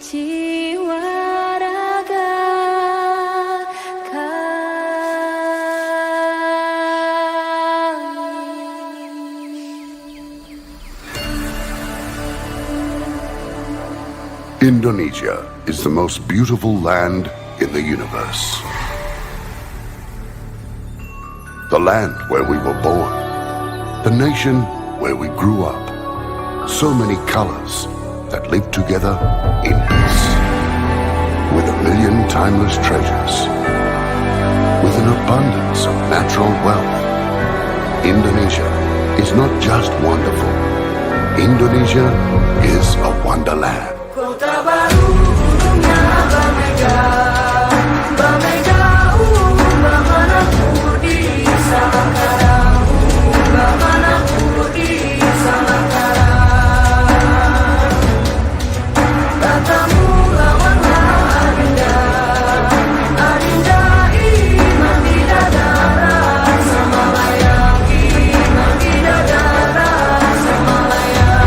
jiwa raga kami. Indonesia is the most beautiful land in the universe. The land where we were born. The nation where we grew up. So many colors that live together in peace. With a million timeless treasures. With an abundance of natural wealth. Indonesia is not just wonderful. Indonesia is a wonderland. Kota baru ujungnya Bamega, Bamega, Bamana Pudi Samangkara, Bamana Pudi Samangkara. Katamu lawanlah Adinda, Adinda iman bidadara sama layak, iman bidadara sama layak.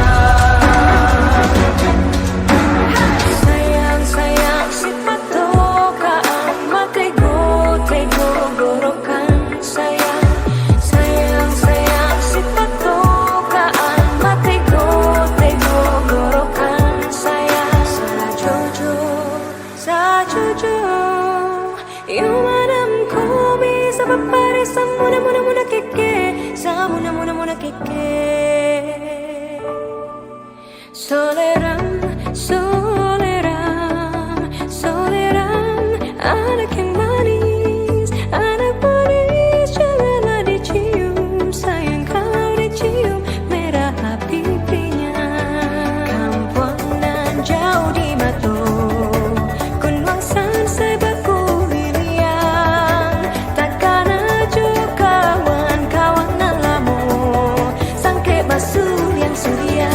Sayang, sayang, si patokaan makaigo, tego, gorokan. Sayang, sayang, sayang, si patokaan makaigo, tego, gorokan. Sayang, sa jojo, yung madam ko bisa papare sa muna muna muna keke, sa muna muna muna keke. Soleram, soleram, soleram, anak yang manis, janganlah dicium, sayang kalau dicium, merah pipinya. Kampuangan jauh di mata, kunwangsan sebaku hiliang, takkan aja kawan-kawanan lamu, sangke basuh yang suria.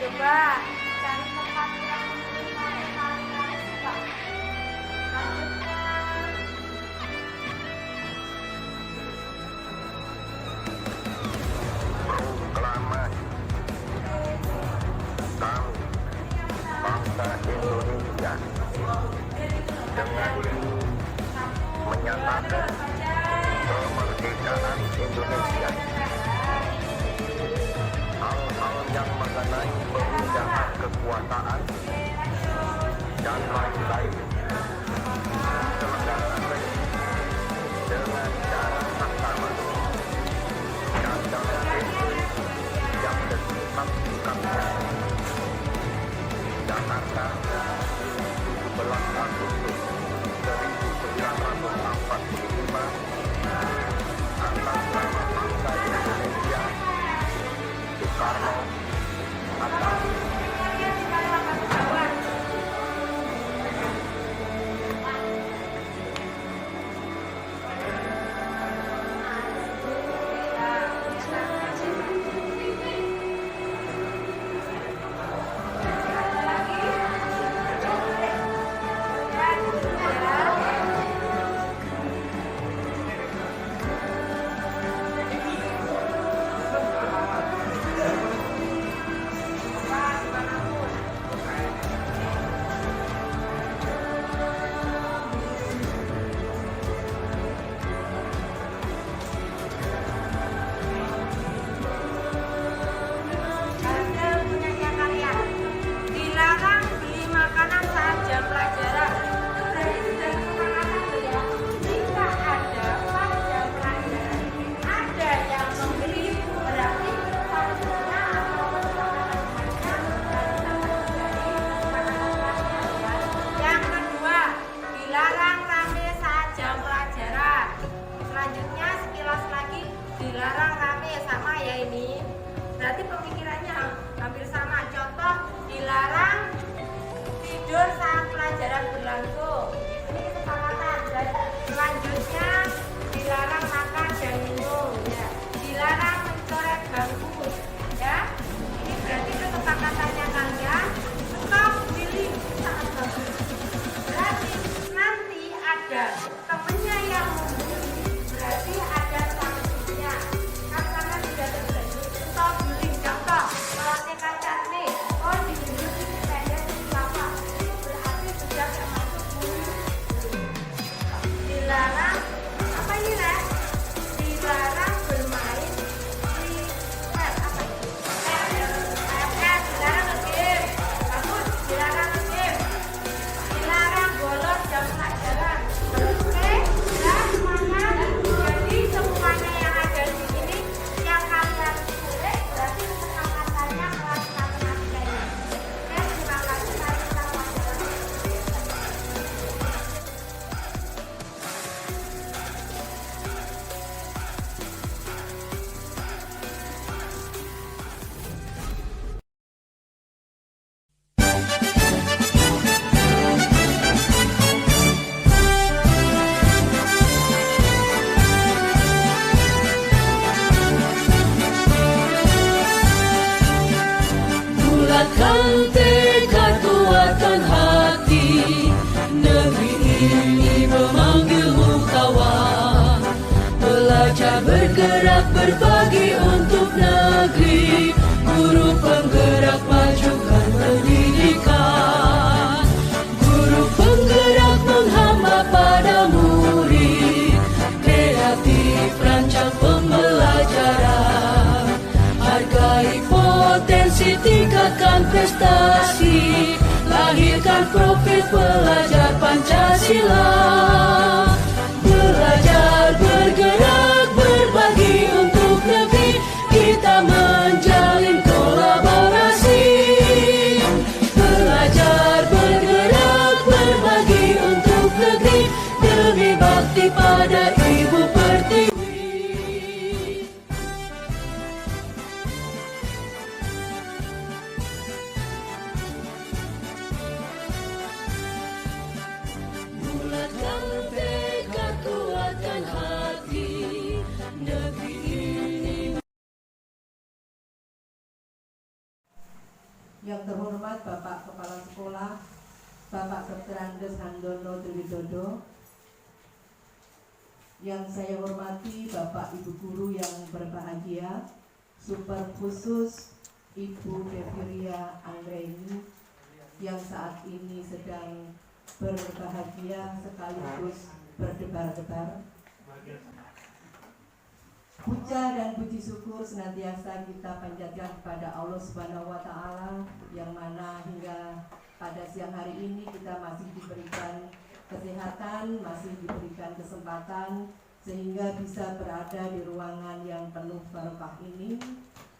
Coba cari tempat yang paling suka. Lanjutkan. mengenai pemindahan kekuasaan dan lain-lain penyelenggaraan dengan cara saksama dan dalam tempo yang bersifat singkatnya. Jakarta, 17 Agustus 1945, atas nama bangsa Indonesia, Soekarno, Hatta. Dilarang beli makanan saat jam pelajaran. Berarti sudah kesepakatan ya. Jika ada pas jam pelajaran, ada yang membeli, berarti seharusnya atau kesepakatannya yang kedua, dilarang rame saat jam pelajaran. Selanjutnya sekilas lagi, dilarang rame, sama ya ini. Berarti pemikirannya hampir sama. Contoh, dilarang tidur saat pelajaran berlangsung. Ini kesepakatan. Dan selanjutnya dilarang makan dan minum. Ya. Dilarang mencoret bangku. Ya. Ini berarti kesepakatannya kalian. Stop pilih sangat bagus. Berarti nanti ada temennya yang membeli. Berarti ada sanksinya. Kan karena tidak terjadi. Stop bullying. Contoh, kalau TK nih, oh di dulu ini pendek apa? Berarti sudah termasuk bullying. Dilarang apa ini Ren? Dilarang bermain di apa itu? Dilarang nge-game. Bagus, dilarang nge-game. Dilarang bolos jam pelajaran. Oke, ya semuanya. Jadi semuanya yang ada di sini yang kalian tulis berarti kesepakatannya kelas matematika ini. Oke, terima kasih. Mari kita pelajaran. Bulatkan tekad, kuatkan hati. Negeri ini memanggilmu kawan. Belajar, bergerak, berbagi untuk negeri. Guru penggerak, majukan pendidikan. Guru penggerak menghamba pada murid. Kreatif, rancang pembelajaran. Hargai potensi, tingkatkan prestasi. Lahirkan profil pelajar Pancasila. Belajar, bergerak, berbagi untuk negeri. Kita menjalin kolaborasi. Belajar, bergerak, berbagi untuk negeri. Demi bakti pada Ibu Pertiwi. Bulatkan tekad, kuatkan hati. Negeri ini. Yang terhormat Bapak Kepala Sekolah, Bapak Dr. Andes Handono Triwidodo. Yang saya hormati Bapak Ibu Guru yang berbahagia, super khusus Ibu Deviria Anggraini yang saat ini sedang berbahagia sekaligus berdebar-debar. Puja dan puji syukur senantiasa kita panjatkan kepada Allah Subhanahu wa Ta'ala, yang mana hingga pada siang hari ini kita masih diberikan kesehatan, masih diberikan kesempatan sehingga bisa berada di ruangan yang penuh barokah ini,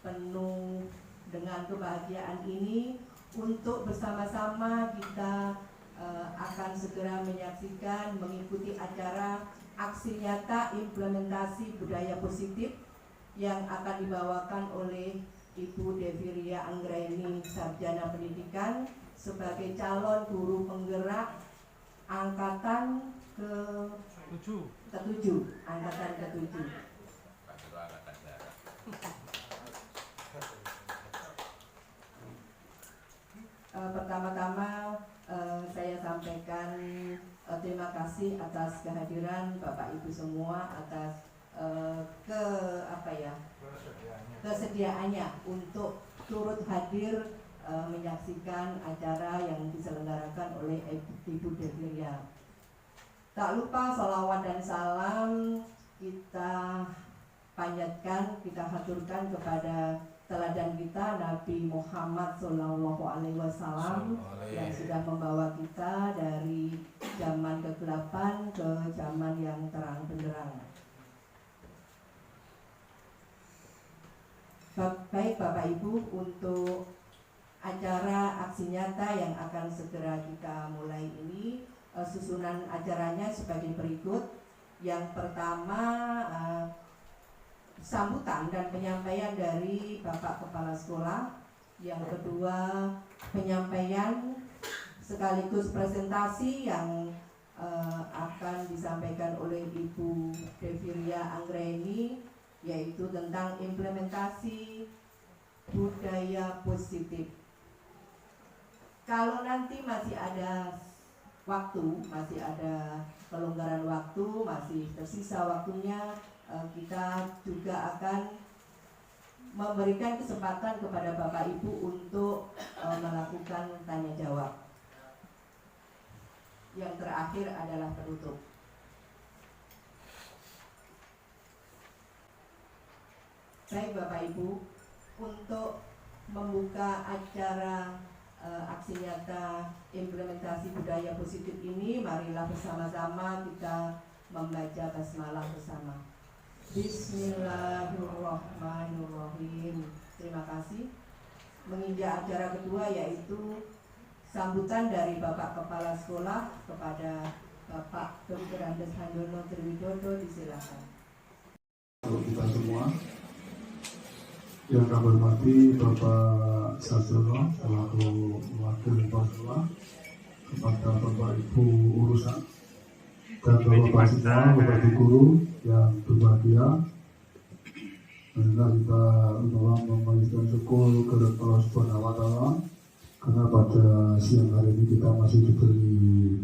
penuh dengan kebahagiaan ini, untuk bersama-sama kita akan segera menyaksikan, mengikuti acara aksi nyata implementasi budaya positif yang akan dibawakan oleh Ibu Deviria Anggraeni, Sarjana Pendidikan, sebagai calon guru penggerak angkatan ke-7. Pertama-tama saya sampaikan terima kasih atas kehadiran Bapak Ibu semua, atas kesediaannya untuk turut hadir menyaksikan acara yang diselenggarakan oleh Ibu Deviria. Tak lupa sholawat dan salam kita panjatkan, kita haturkan kepada teladan kita Nabi Muhammad SAW yang sudah membawa kita dari zaman kegelapan ke zaman yang terang benderang. Baik Bapak Ibu, untuk acara aksi nyata yang akan segera kita mulai ini, susunan acaranya sebagai berikut. Yang pertama, sambutan dan penyampaian dari Bapak Kepala Sekolah. Yang kedua, penyampaian sekaligus presentasi yang akan disampaikan oleh Ibu Deviria Anggraeni, yaitu tentang implementasi budaya positif. Kalau nanti masih ada waktu, masih ada kelonggaran waktu, masih tersisa waktunya, kita juga akan memberikan kesempatan kepada Bapak Ibu untuk melakukan tanya jawab. Yang terakhir adalah penutup. Baik Bapak Ibu, untuk membuka acara aksi nyata implementasi budaya positif ini, marilah bersama-sama kita membaca basmalah bersama. Bismillahirrahmanirrahim. Terima kasih. Menginjak acara kedua, yaitu sambutan dari Bapak Kepala Sekolah kepada Bapak Dr. Andes Handono Triwidodo, disilakan. Untuk kita semua yang kami hormati Bapak Sarjono selaku wakil kepala sekolah, kepada Bapak Ibu urusan dan Bapak semua, Bapak Ibu guru yang berbahagia. Marilah kita memanjatkan syukur kepada Allah Subhanahu wa Ta'ala, karena pada siang hari ini kita masih diberi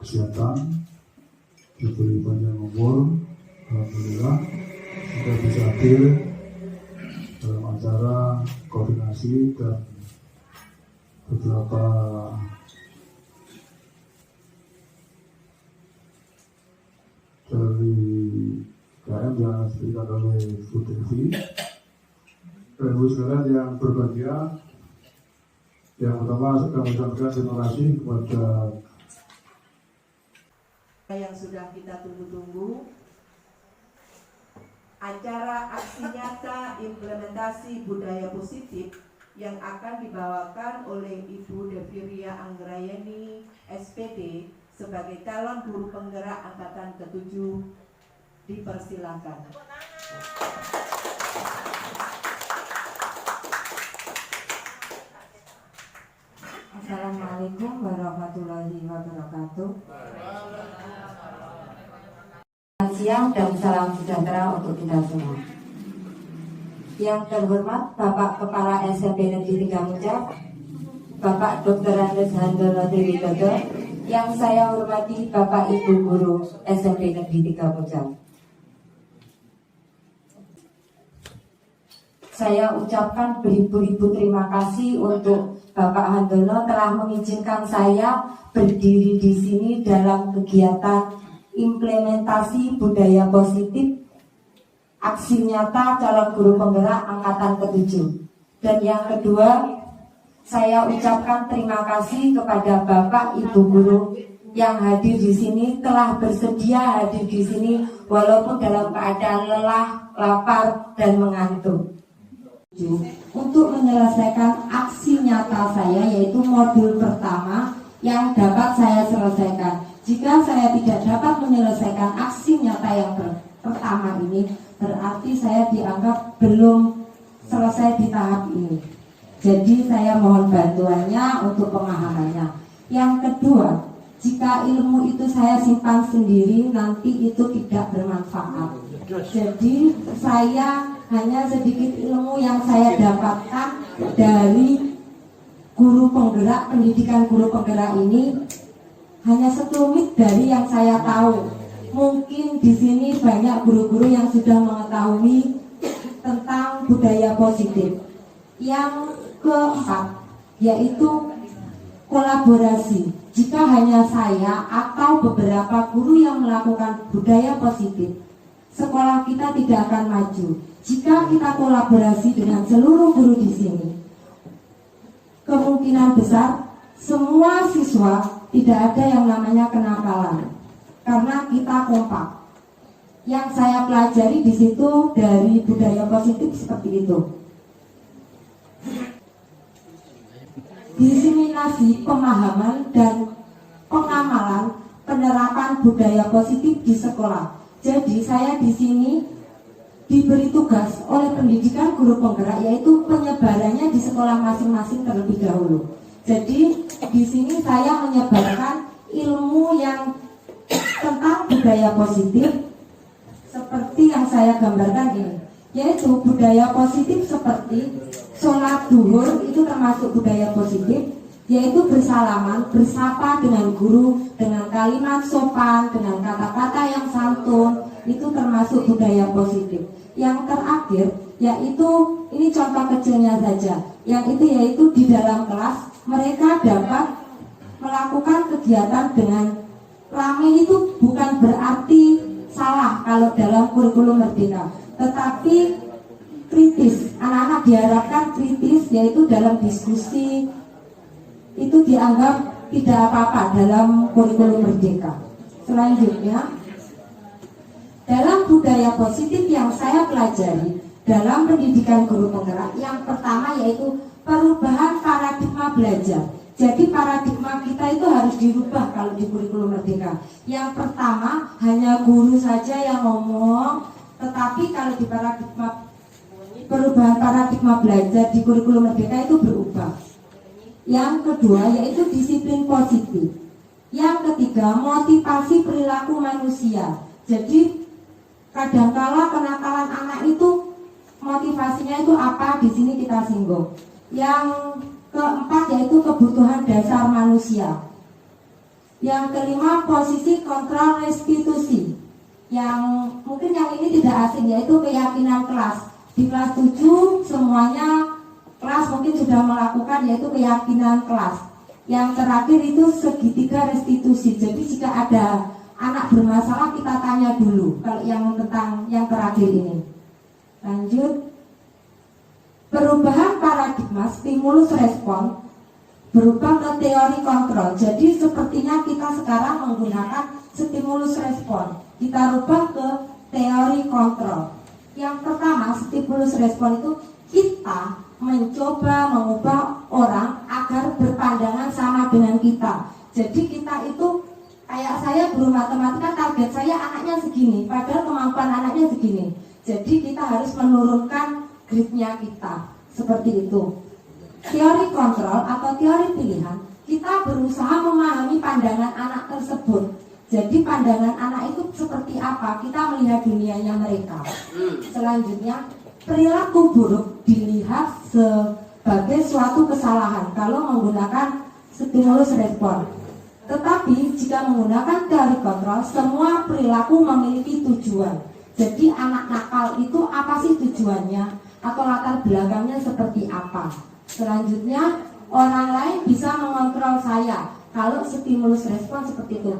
kesehatan, diberi panjang umur. Alhamdulillah kita bisa hadir dalam acara koordinasi dan beberapa dari KM yang diberikan oleh Bu Devi. Ibu sekalian yang berbahagia, yang pertama kami sampaikan terima kasih kepada yang sudah kita tunggu-tunggu, acara aksi nyata implementasi budaya positif yang akan dibawakan oleh Ibu Deviria Anggraeni, SPD, sebagai calon guru penggerak angkatan ke-7, dipersilakan. Assalamualaikum warahmatullahi wabarakatuh. Selamat siang dan salam sejahtera untuk kita semua. Yang terhormat Bapak Kepala SMP Negeri 3 Muncak, Bapak Dr. Andes Handono Triwidodo, yang saya hormati Bapak Ibu Guru SMP Negeri 3 Muncak. Saya ucapkan beribu-ribu terima kasih untuk Bapak Handono telah mengizinkan saya berdiri di sini dalam kegiatan implementasi budaya positif aksi nyata calon guru penggerak angkatan ke-7. Dan yang kedua, saya ucapkan terima kasih kepada Bapak Ibu guru yang hadir di sini, telah bersedia hadir di sini walaupun dalam keadaan lelah, lapar, dan mengantuk. Untuk menyelesaikan aksi nyata saya, yaitu modul pertama yang dapat saya selesaikan. Jika saya tidak dapat menyelesaikan aksi nyata yang pertama ini, berarti saya dianggap belum selesai di tahap ini. Jadi saya mohon bantuannya untuk pemahamannya. Yang kedua, jika ilmu itu saya simpan sendiri, nanti itu tidak bermanfaat. Jadi saya hanya sedikit ilmu yang saya dapatkan dari guru penggerak, pendidikan guru penggerak ini hanya sekelumit dari yang saya tahu. Mungkin di sini banyak guru-guru yang sudah mengetahui tentang budaya positif. Yang keempat, yaitu kolaborasi. Jika hanya saya atau beberapa guru yang melakukan budaya positif, sekolah kita tidak akan maju. Jika kita kolaborasi dengan seluruh guru di sini, kemungkinan besar semua siswa tidak ada yang namanya kenakalan, karena kita kompak. Yang saya pelajari di situ dari budaya positif seperti itu. Diseminasi pemahaman dan pengamalan penerapan budaya positif di sekolah. Jadi saya di sini diberi tugas oleh pendidikan guru penggerak, yaitu penyebarannya di sekolah masing-masing terlebih dahulu. Jadi di sini saya menyebarkan ilmu yang tentang budaya positif seperti yang saya gambarkan ini, yaitu budaya positif seperti sholat duhur itu termasuk budaya positif, yaitu bersalaman, bersapa dengan guru dengan kalimat sopan, dengan kata-kata yang santun, itu termasuk budaya positif. Yang terakhir yaitu, ini contoh kecilnya saja, yang itu yaitu di dalam kelas mereka dapat melakukan kegiatan dengan ramai. Itu bukan berarti salah kalau dalam kurikulum Merdeka, tetapi kritis. Anak-anak diharapkan kritis, yaitu dalam diskusi itu dianggap tidak apa-apa dalam kurikulum Merdeka. Selanjutnya, dalam budaya positif yang saya pelajari dalam pendidikan guru penggerak, yang pertama yaitu perubahan paradigma belajar. Jadi paradigma kita itu harus dirubah kalau di kurikulum Merdeka. Yang pertama, hanya guru saja yang ngomong, tetapi kalau di perubahan paradigma belajar di kurikulum Merdeka itu berubah. Yang kedua yaitu disiplin positif. Yang ketiga, motivasi perilaku manusia. Jadi kadangkala kenakalan anak itu motivasinya itu apa, di sini kita singgung. Yang keempat yaitu kebutuhan dasar manusia. Yang kelima, posisi kontrol restitusi. Yang mungkin yang ini tidak asing, yaitu keyakinan kelas. Di kelas 7 semuanya kelas mungkin sudah melakukan, yaitu keyakinan kelas. Yang terakhir itu segitiga restitusi. Jadi jika ada anak bermasalah, kita tanya dulu. Kalau yang tentang yang terakhir ini, lanjut. Perubahan paradigma stimulus respon berubah ke teori kontrol. Jadi sepertinya kita sekarang menggunakan stimulus respon, kita rubah ke teori kontrol. Yang pertama, stimulus respon itu kita mencoba mengubah orang agar berpandangan sama dengan kita. Jadi kita itu, kayak saya guru matematika, target saya anaknya segini, padahal kemampuan anaknya segini. Jadi kita harus menurunkan grade-nya kita, seperti itu. Teori kontrol atau teori pilihan, kita berusaha memahami pandangan anak tersebut. Jadi pandangan anak itu seperti apa, kita melihat dunianya mereka. Selanjutnya, perilaku buruk dilihat sebagai suatu kesalahan kalau menggunakan stimulus respon. Tetapi jika menggunakan teori kontrol, semua perilaku memiliki tujuan. Jadi anak nakal itu apa sih tujuannya, atau latar belakangnya seperti apa. Selanjutnya, orang lain bisa mengontrol saya kalau stimulus respon seperti itu.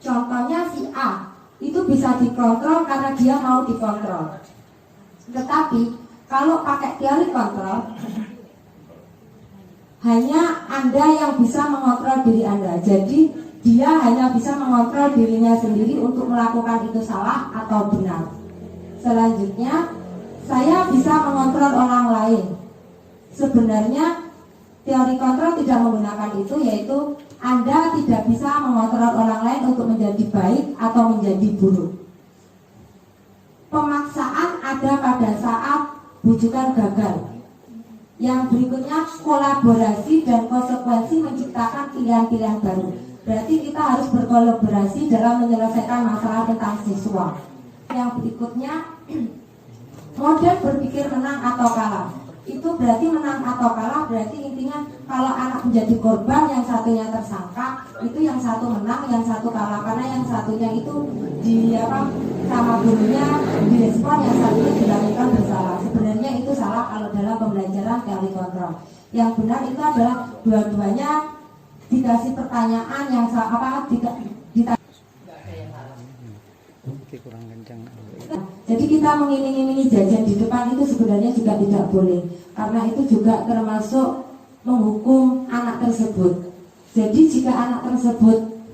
Contohnya si A itu bisa dikontrol karena dia mau dikontrol. Tetapi kalau pakai teori kontrol, hanya Anda yang bisa mengontrol diri Anda. Jadi dia hanya bisa mengontrol dirinya sendiri untuk melakukan itu salah atau benar. Selanjutnya, saya bisa mengontrol orang lain. Sebenarnya teori kontrol tidak menggunakan itu, yaitu Anda tidak bisa mengontrol orang lain untuk menjadi baik atau menjadi buruk. Pemaksaan ada pada saat bujukan gagal. Yang berikutnya, kolaborasi dan konsekuensi menciptakan pilihan-pilihan baru. Berarti kita harus berkolaborasi dalam menyelesaikan masalah tentang siswa. Yang berikutnya, model berpikir menang atau kalah. Itu berarti menang atau kalah, berarti intinya kalau anak menjadi korban, yang satunya tersangka, itu yang satu menang, yang satu kalah. Karena yang satunya itu sama gurunya direspon, yang satunya dilakukan bersalah. Sebenarnya itu salah kalau dalam pembelajaran teori kontrol. Yang benar itu adalah dua-duanya dikasih pertanyaan yang kurang kencang. Jadi kita mengiming-imingi jajan di depan itu sebenarnya juga tidak boleh, karena itu juga termasuk menghukum anak tersebut. Jadi jika anak tersebut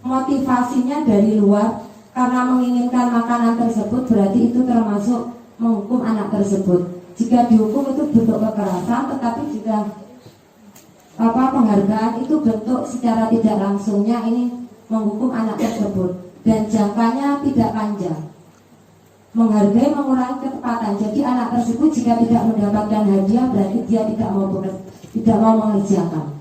motivasinya dari luar karena menginginkan makanan tersebut, berarti itu termasuk menghukum anak tersebut. Jika dihukum itu bentuk kekerasan, tetapi jika penghargaan itu bentuk secara tidak langsungnya, ini menghukum anak tersebut. Dan jangkanya tidak panjang. Menghargai mengurangi ketepatan. Jadi anak tersebut jika tidak mendapatkan hadiah, berarti dia tidak mau mengerjakan.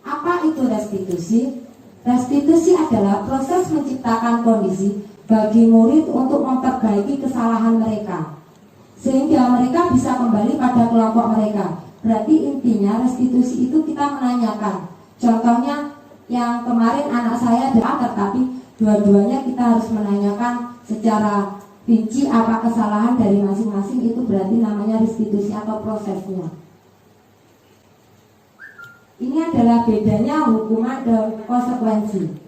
Apa itu restitusi? Restitusi adalah proses menciptakan kondisi bagi murid untuk memperbaiki kesalahan mereka, sehingga mereka bisa kembali pada kelompok mereka. Berarti intinya restitusi itu kita menanyakan. Contohnya yang kemarin anak saya adalah, tetapi dua-duanya kita harus menanyakan secara rinci apa kesalahan dari masing-masing. Itu berarti namanya restitusi atau prosesnya. Ini adalah bedanya hukuman dan konsekuensi.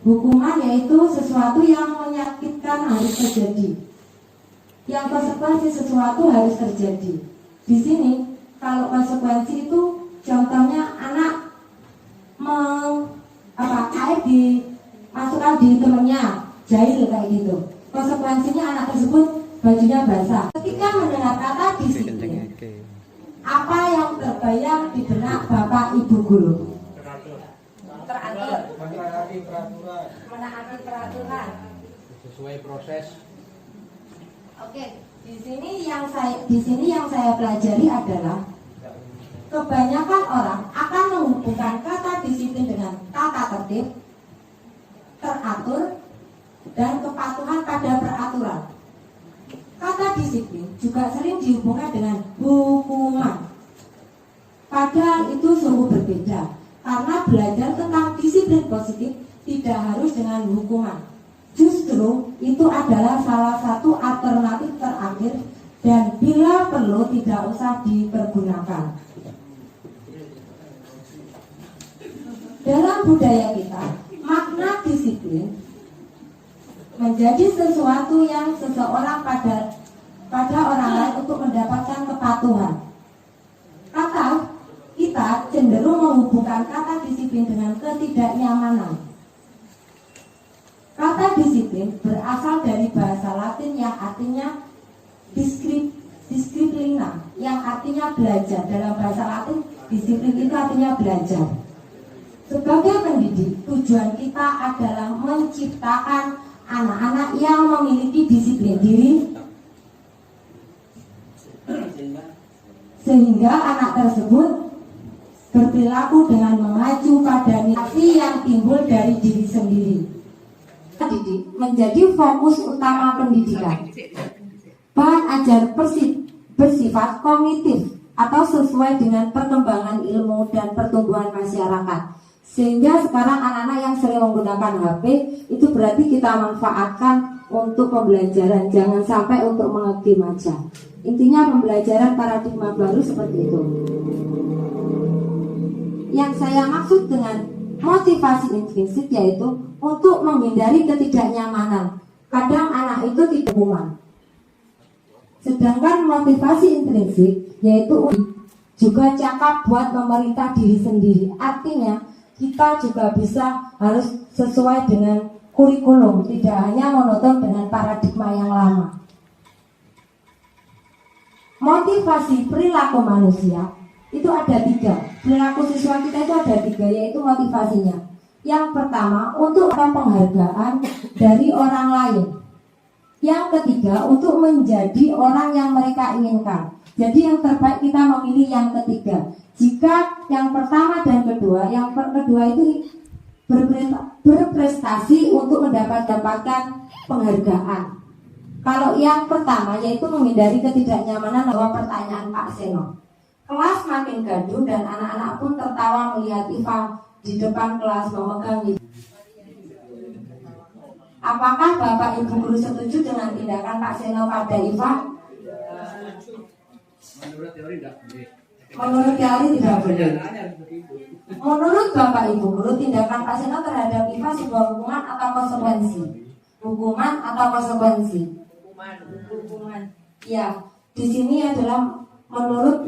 Hukuman yaitu sesuatu yang menyakitkan harus terjadi. Yang konsekuensi sesuatu harus terjadi. Di sini kalau konsekuensi itu contohnya anak air dimasukkan di temennya, jahil kayak gitu. Konsekuensinya anak tersebut bajunya basah. Ketika mendengar kata disiplin, apa yang terbayang di benak Bapak Ibu guru? Teratur. Menaati peraturan. Sesuai proses. Oke, di sini yang saya pelajari adalah kebanyakan orang akan menghubungkan kata disiplin dengan tata tertib, teratur, dan kepatuhan pada peraturan. Kata disiplin juga sering dihubungkan dengan hukuman. Padahal itu sungguh berbeda, karena belajar tentang disiplin positif tidak harus dengan hukuman. Justru itu adalah salah satu alternatif terakhir dan bila perlu tidak usah dipergunakan. Dalam budaya kita, makna disiplin menjadi sesuatu yang seseorang pada orang lain untuk mendapatkan kepatuhan. Kita cenderung menghubungkan kata disiplin dengan ketidaknyamanan. Kata disiplin berasal dari bahasa Latin yang artinya disiplina, yang artinya belajar. Dalam bahasa Latin, disiplin itu artinya belajar. Sebagai pendidik, tujuan kita adalah menciptakan anak-anak yang memiliki disiplin diri, sehingga anak tersebut berperilaku dengan mengacu pada nilai yang timbul dari diri sendiri. Didik menjadi fokus utama pendidikan. Bahan ajar bersifat kognitif atau sesuai dengan perkembangan ilmu dan pertumbuhan masyarakat. Sehingga sekarang anak-anak yang sering menggunakan HP itu berarti kita manfaatkan untuk pembelajaran, jangan sampai untuk mengegame aja. Intinya pembelajaran paradigma baru seperti itu. Yang saya maksud dengan motivasi intrinsik yaitu untuk menghindari ketidaknyamanan. Kadang anak itu tidak hukuman. Sedangkan motivasi intrinsik yaitu juga cakap buat memerintah diri sendiri. Artinya kita juga bisa harus sesuai dengan kurikulum, tidak hanya monoton dengan paradigma yang lama. Motivasi perilaku manusia itu ada 3. Perilaku siswa kita itu ada 3, yaitu motivasinya. Yang pertama untuk penghargaan dari orang lain. Yang ketiga untuk menjadi orang yang mereka inginkan. Jadi yang terbaik kita memilih yang ketiga. Jika yang pertama dan kedua, yang kedua itu berprestasi untuk mendapatkan penghargaan. Kalau yang pertama yaitu menghindari ketidaknyamanan, bahwa pertanyaan Pak Seno. Kelas makin gaduh dan anak-anak pun tertawa melihat Iva di depan kelas memegang itu. Apakah Bapak Ibu Guru setuju dengan tindakan Pak Seno pada Iva? Menurut teori tidak boleh. Menurut teori tidak boleh. Menurut Bapak Ibu Guru, tindakan Pak Seno terhadap Iva sebuah hukuman atau konsekuensi? Hukuman atau konsekuensi? Hukuman. Ya, di sini adalah menurut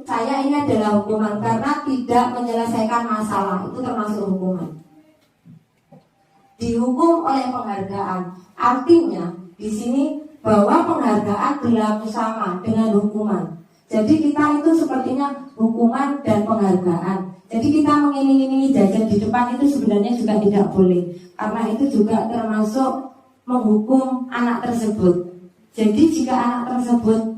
saya ini adalah hukuman karena tidak menyelesaikan masalah, itu termasuk hukuman. Dihukum oleh penghargaan, artinya di sini bahwa penghargaan berlaku sama dengan hukuman. Jadi kita itu sepertinya hukuman dan penghargaan. Jadi kita mengiming-imingi jajan di depan itu sebenarnya juga tidak boleh, karena itu juga termasuk menghukum anak tersebut. Jadi jika anak tersebut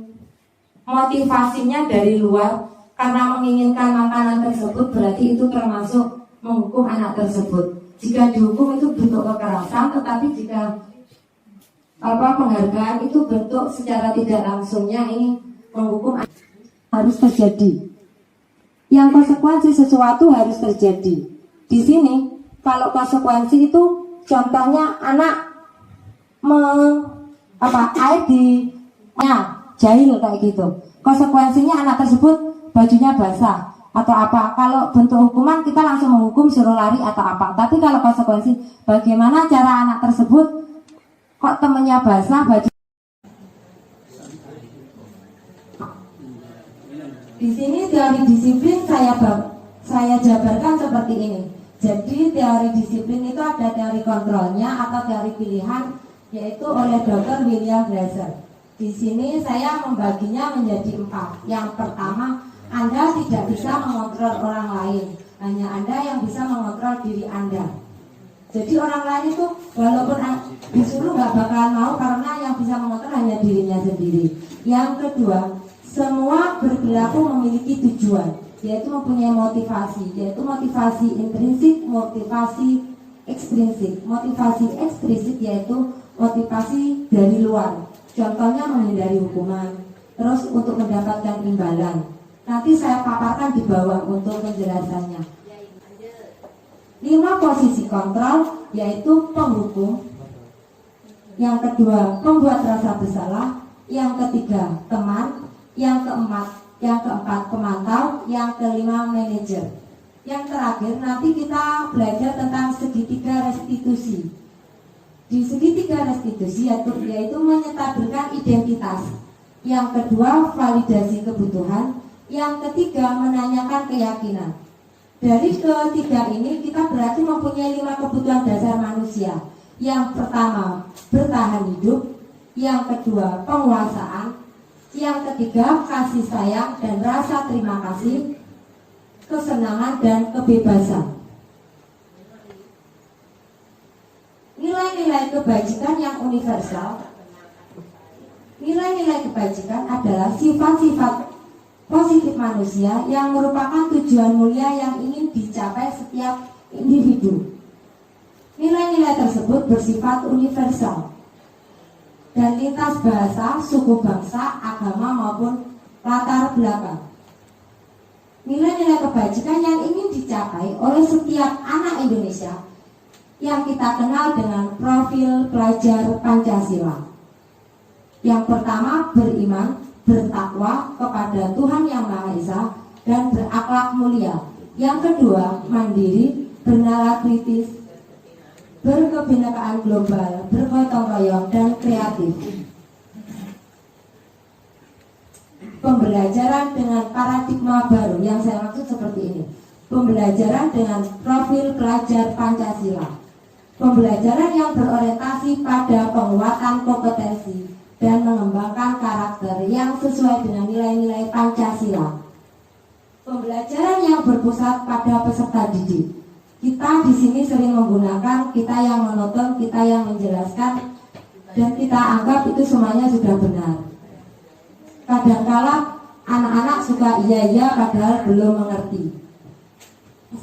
motivasinya dari luar karena menginginkan makanan tersebut, berarti itu termasuk menghukum anak tersebut. Jika dihukum itu bentuk kekerasan, tetapi jika penghargaan itu bentuk secara tidak langsungnya, ini menghukum harus terjadi. Yang konsekuensi sesuatu harus terjadi. Di sini kalau konsekuensi itu contohnya anak air di jahil kayak gitu. Konsekuensinya anak tersebut bajunya basah atau apa. Kalau bentuk hukuman kita langsung menghukum suruh lari atau apa. Tapi kalau konsekuensi bagaimana cara anak tersebut kok temennya basah baju. Di sini teori disiplin saya jabarkan seperti ini. Jadi teori disiplin itu ada teori kontrolnya atau teori pilihan, yaitu oleh Dr. William Glasser. Di sini saya membaginya menjadi 4. Yang pertama, Anda tidak bisa mengontrol orang lain, hanya Anda yang bisa mengontrol diri Anda. Jadi orang lain itu walaupun disuruh nggak bakalan mau, karena yang bisa mengontrol hanya dirinya sendiri. Yang kedua, semua berperilaku memiliki tujuan, yaitu mempunyai motivasi, yaitu motivasi intrinsik, motivasi ekstrinsik. Motivasi ekstrinsik yaitu motivasi dari luar. Contohnya menghindari hukuman, terus untuk mendapatkan imbalan. Nanti saya paparkan di bawah untuk penjelasannya. 5 posisi kontrol yaitu penghukum. Yang kedua, pembuat rasa bersalah. Yang ketiga, teman. Yang keempat, pemantau. Yang kelima, manajer. Yang terakhir, nanti kita belajar tentang segitiga restitusi. Di segitiga restitusi yaitu menyetabilkan identitas. Yang kedua, validasi kebutuhan. Yang ketiga, menanyakan keyakinan. Dari ketiga ini kita berarti mempunyai 5 kebutuhan dasar manusia. Yang pertama, bertahan hidup. Yang kedua, penguasaan. Yang ketiga, kasih sayang dan rasa terima kasih, kesenangan dan kebebasan. Nilai-nilai kebajikan yang universal. Nilai-nilai kebajikan adalah sifat-sifat positif manusia yang merupakan tujuan mulia yang ingin dicapai setiap individu. Nilai-nilai tersebut bersifat universal dan lintas bahasa, suku bangsa, agama maupun latar belakang. Nilai-nilai kebajikan yang ingin dicapai oleh setiap anak Indonesia yang kita kenal dengan profil pelajar Pancasila. Yang pertama, beriman, bertakwa kepada Tuhan Yang Maha Esa dan berakhlak mulia. Yang kedua, mandiri, bernalar kritis, berkebinekaan global, bergotong royong, dan kreatif. Pembelajaran dengan paradigma baru, yang saya maksud seperti ini. Pembelajaran dengan profil pelajar Pancasila. Pembelajaran yang berorientasi pada penguatan kompetensi dan mengembangkan karakter yang sesuai dengan nilai-nilai Pancasila. Pembelajaran yang berpusat pada peserta didik. Kita di sini sering menggunakan kita yang menonton, kita yang menjelaskan, dan kita anggap itu semuanya sudah benar. Kadangkala anak-anak suka iya-iya padahal belum mengerti.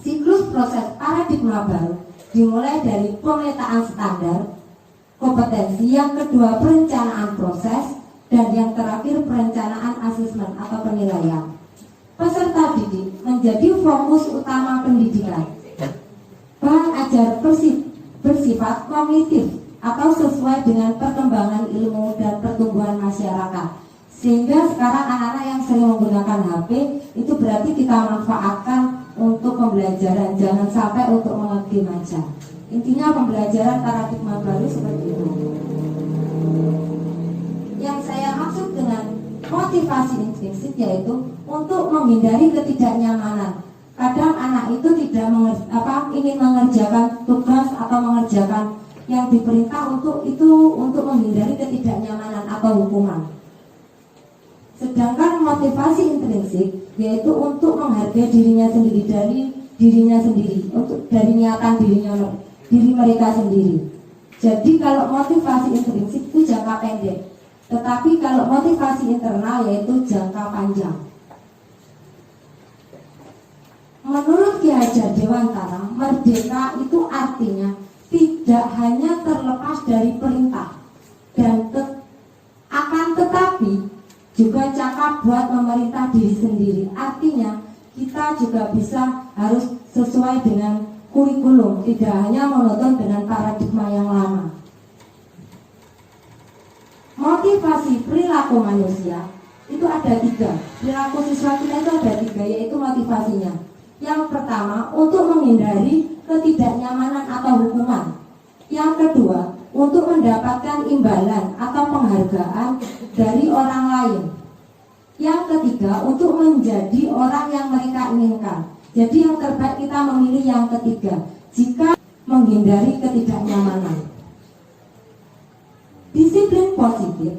Siklus proses paradigma baru dimulai dari pemetaan standar, kompetensi, yang kedua perencanaan proses, dan yang terakhir perencanaan asesmen atau penilaian. Peserta didik menjadi fokus utama pendidikan. Bahan ajar bersifat kognitif atau sesuai dengan perkembangan ilmu dan pertumbuhan masyarakat. Sehingga sekarang anak-anak yang sering menggunakan HP itu berarti kita manfaatkan untuk pembelajaran, jangan sampai untuk menggame aja. Intinya pembelajaran paradigma baru seperti itu. Yang saya maksud dengan motivasi intrinsik yaitu untuk menghindari ketidaknyamanan. Kadang anak itu tidak ingin mengerjakan tugas atau mengerjakan yang diperintah untuk menghindari ketidaknyamanan atau hukuman. Sedangkan motivasi intrinsik yaitu untuk menghargai dirinya sendiri, dari niatan diri mereka sendiri. Jadi kalau motivasi intrinsik itu jangka pendek, tetapi kalau motivasi internal yaitu jangka panjang. Menurut Ki Hajar Dewantara, merdeka itu artinya tidak hanya terlepas dari perintah dan akan tetapi juga cakap buat memerintah diri sendiri. Artinya kita juga bisa harus sesuai dengan kurikulum, tidak hanya monoton dengan paradigma yang lama. Motivasi perilaku manusia itu ada 3. Perilaku siswa kita itu ada 3, yaitu motivasinya. Yang pertama, untuk menghindari ketidaknyamanan atau hukuman. Yang kedua, untuk mendapatkan imbalan atau penghargaan dari orang lain. Yang ketiga, untuk menjadi orang yang mereka inginkan. Jadi yang terbaik kita memilih yang ketiga, jika menghindari ketidaknyamanan. Disiplin positif,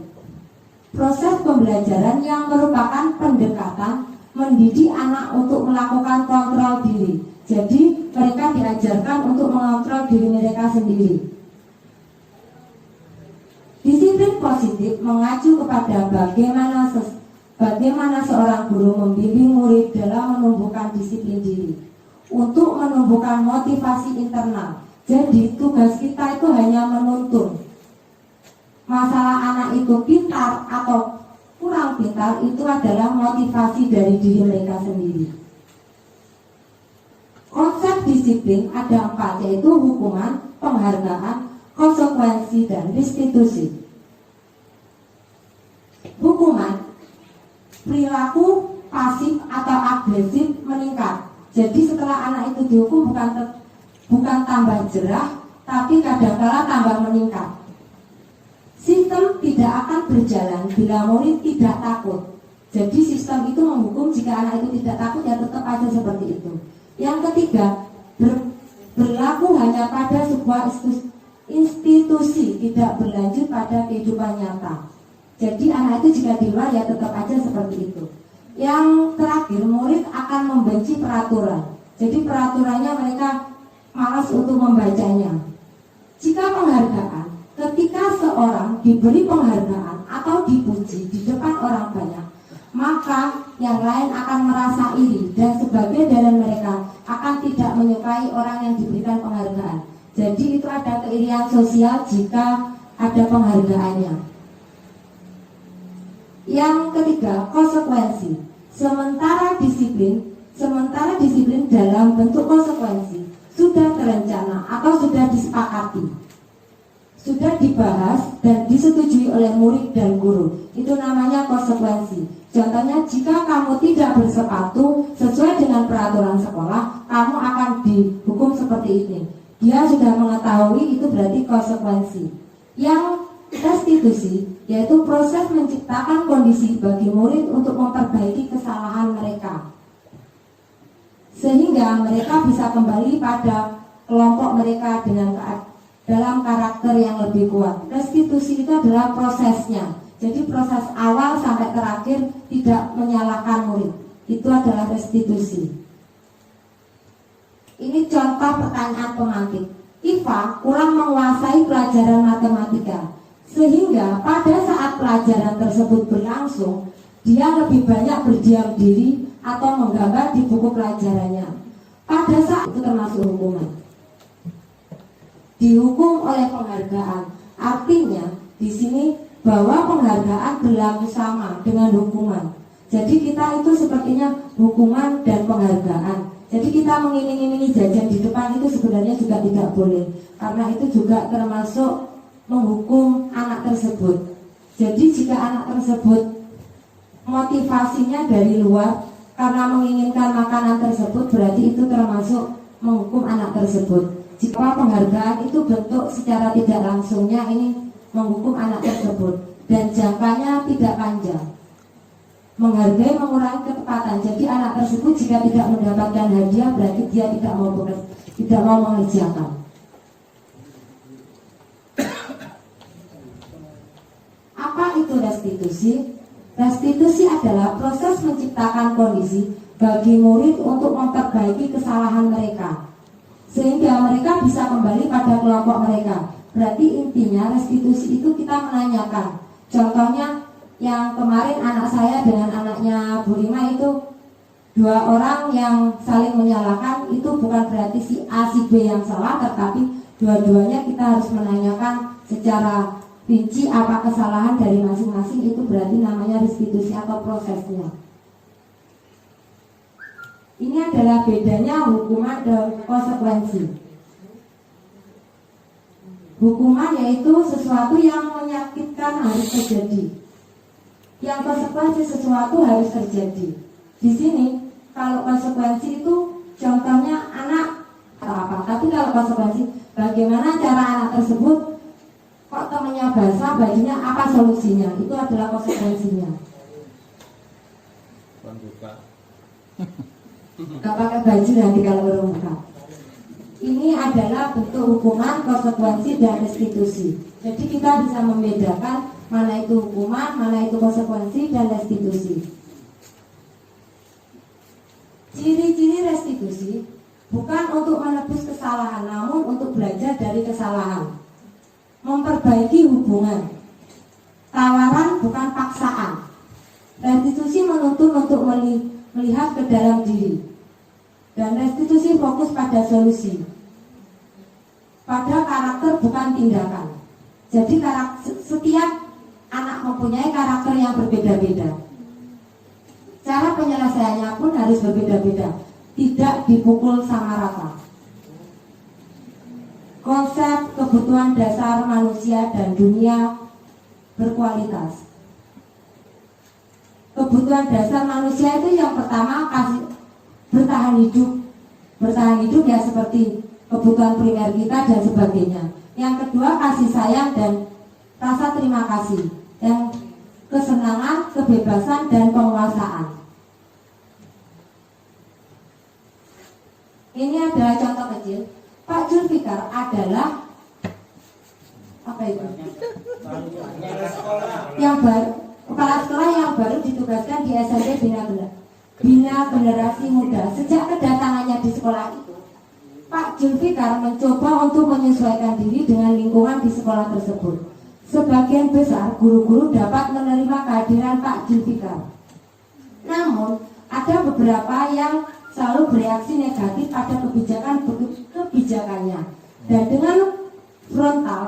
proses pembelajaran yang merupakan pendekatan mendidik anak untuk melakukan kontrol diri. Jadi mereka diajarkan untuk mengontrol diri mereka sendiri. Disiplin positif mengacu kepada bagaimana seorang guru membimbing murid dalam menumbuhkan disiplin diri untuk menumbuhkan motivasi internal. Jadi tugas kita itu hanya menuntun. Masalah anak itu pintar atau kurang pintar itu adalah motivasi dari diri mereka sendiri. Konsep disiplin ada 4, yaitu hukuman, penghargaan, konsekuensi, dan restitusi. Hukuman, perilaku pasif atau agresif meningkat. Jadi setelah anak itu dihukum bukan tambah jerah, tapi kadang-kala tambah meningkat. Sistem tidak akan berjalan bila murid tidak takut. Jadi sistem itu menghukum jika anak itu tidak takut, ya tetap aja seperti itu. Yang ketiga, berlaku hanya pada sebuah institusi, tidak berlanjut pada kehidupan nyata. Jadi anak itu jika di luar ya tetap aja seperti itu. Yang terakhir, murid akan membenci peraturan. Jadi peraturannya mereka malas untuk membacanya. Jika penghargaan, ketika seorang diberi penghargaan atau dipuji di depan orang banyak, maka yang lain akan merasa iri dan sebagian dari mereka akan tidak menyukai orang yang diberikan penghargaan. Jadi itu ada keirian sosial jika ada penghargaannya. Yang ketiga, konsekuensi. Sementara disiplin dalam bentuk konsekuensi sudah terencana atau sudah disepakati, sudah dibahas dan disetujui oleh murid dan guru. Itu namanya konsekuensi. Contohnya, jika kamu tidak bersepatu sesuai dengan peraturan sekolah, kamu akan dihukum seperti ini. Dia sudah mengetahui, itu berarti konsekuensi. Yang restitusi, yaitu proses menciptakan kondisi bagi murid untuk memperbaiki kesalahan mereka, sehingga mereka bisa kembali pada kelompok mereka dalam karakter yang lebih kuat. Restitusi itu adalah prosesnya. Jadi proses awal sampai terakhir tidak menyalahkan murid. Itu adalah restitusi. Ini contoh pertanyaan pemantik. Iva kurang menguasai pelajaran matematika, sehingga pada saat pelajaran tersebut berlangsung, dia lebih banyak berdiam diri atau menggambar di buku pelajarannya. Pada saat itu termasuk hukuman. Dihukum oleh penghargaan. Artinya di sini bahwa penghargaan berlaku sama dengan hukuman. Jadi kita itu sepertinya hukuman dan penghargaan. Jadi kita mengiming-imingi jajan di depan itu sebenarnya juga tidak boleh, karena itu juga termasuk menghukum anak tersebut. Jadi jika anak tersebut motivasinya dari luar karena menginginkan makanan tersebut, berarti itu termasuk menghukum anak tersebut. Jika penghargaan itu bentuk secara tidak langsungnya, ini menghukum anak tersebut, dan jangkanya tidak panjang. Menghargai mengurangi ketepatan. Jadi anak tersebut jika tidak mendapatkan hadiah, berarti dia tidak mau mengerjakan. Apa itu restitusi? Restitusi adalah proses menciptakan kondisi bagi murid untuk memperbaiki kesalahan mereka, sehingga mereka bisa kembali pada kelompok mereka. Berarti intinya restitusi itu kita menanyakan. Contohnya yang kemarin anak saya dengan anaknya Bu Rima itu, dua orang yang saling menyalahkan, itu bukan berarti si A si B yang salah, tetapi dua-duanya kita harus menanyakan secara rinci apa kesalahan dari masing-masing. Itu berarti namanya restitusi atau prosesnya. Ini adalah bedanya hukuman dan konsekuensi. Hukuman yaitu sesuatu yang menyakitkan harus terjadi. Yang konsekuensi sesuatu harus terjadi. Di sini kalau konsekuensi itu contohnya anak atau apa. Tapi kalau konsekuensi, bagaimana cara anak tersebut, kok temennya basah, bajunya, apa solusinya? Itu adalah konsekuensinya. Gak pakai baju nanti kalau berbuka. Ini adalah bentuk hukuman, konsekuensi, dan restitusi. Jadi kita bisa membedakan mana itu hukuman, mana itu konsekuensi, dan restitusi. Ciri-ciri restitusi bukan untuk menebus kesalahan, namun untuk belajar dari kesalahan. Memperbaiki hubungan. Tawaran bukan paksaan. Restitusi menuntut untuk melihat ke dalam diri. Dan restitusi fokus pada solusi, pada karakter bukan tindakan. Jadi setiap anak mempunyai karakter yang berbeda-beda. Cara penyelesaiannya pun harus berbeda-beda, tidak dipukul sama rata. Konsep kebutuhan dasar manusia dan dunia berkualitas. Kebutuhan dasar manusia itu yang pertama bertahan hidup ya, seperti kebutuhan primer kita dan sebagainya. Yang kedua kasih sayang dan rasa terima kasih. Yang kesenangan, kebebasan, dan penguasaan. Ini adalah contoh kecil. Pak Julfikar adalah apa itu? Yang baru, kepala sekolah yang baru ditugaskan di SMP Bina Generasi Muda. Sejak kedatangannya di sekolah itu, Pak Julfikar mencoba untuk menyesuaikan diri dengan lingkungan di sekolah tersebut. Sebagian besar guru-guru dapat menerima kehadiran Pak Julfikar. Namun, ada beberapa yang selalu bereaksi negatif pada kebijakannya. Dan dengan frontal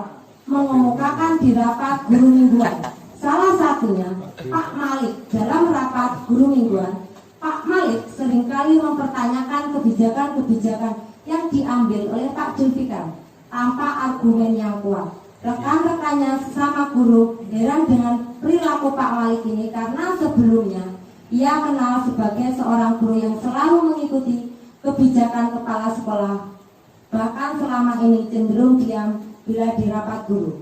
mengemukakan di rapat guru mingguan. Salah satunya Pak Malik. Dalam rapat guru mingguan, Pak Malik seringkali mempertanyakan kebijakan-kebijakan yang diambil oleh Pak Julfikar tanpa argumen yang kuat. Rekan-rekannya sesama guru heran dengan perilaku Pak Malik ini karena sebelumnya ia kenal sebagai seorang guru yang selalu mengikuti kebijakan kepala sekolah. Bahkan selama ini cenderung diam bila di rapat guru.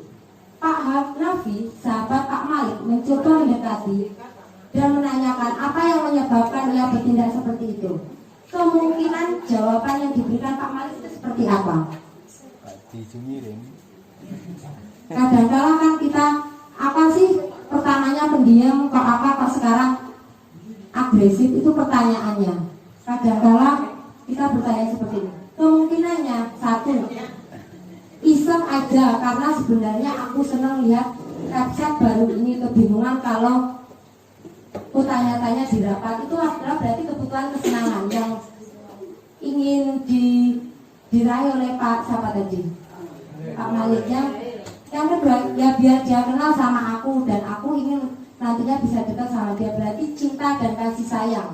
Pak Hanafi, sahabat Pak Malik, mencoba mendekati dan menanyakan apa yang menyebabkan ia bertindak seperti itu. Kemungkinan jawaban yang diberikan Pak Malik itu seperti apa? Kadang-kala kan kita, apa sih pertamanya pendiam, kok apa, kok sekarang agresif, itu pertanyaannya. Kadang-kala kita bertanya seperti ini. Kemungkinannya satu, iseng aja karena sebenarnya aku senang lihat website baru ini, kebingungan kalau aku tanya-tanya di rapat itu adalah berarti kebutuhan kesenangan yang ingin diraih oleh Pak siapa tadi, Pak Maliknya. Yang kedua, ya biar dia kenal sama aku dan aku ingin nantinya bisa dekat sama dia, berarti cinta dan kasih sayang.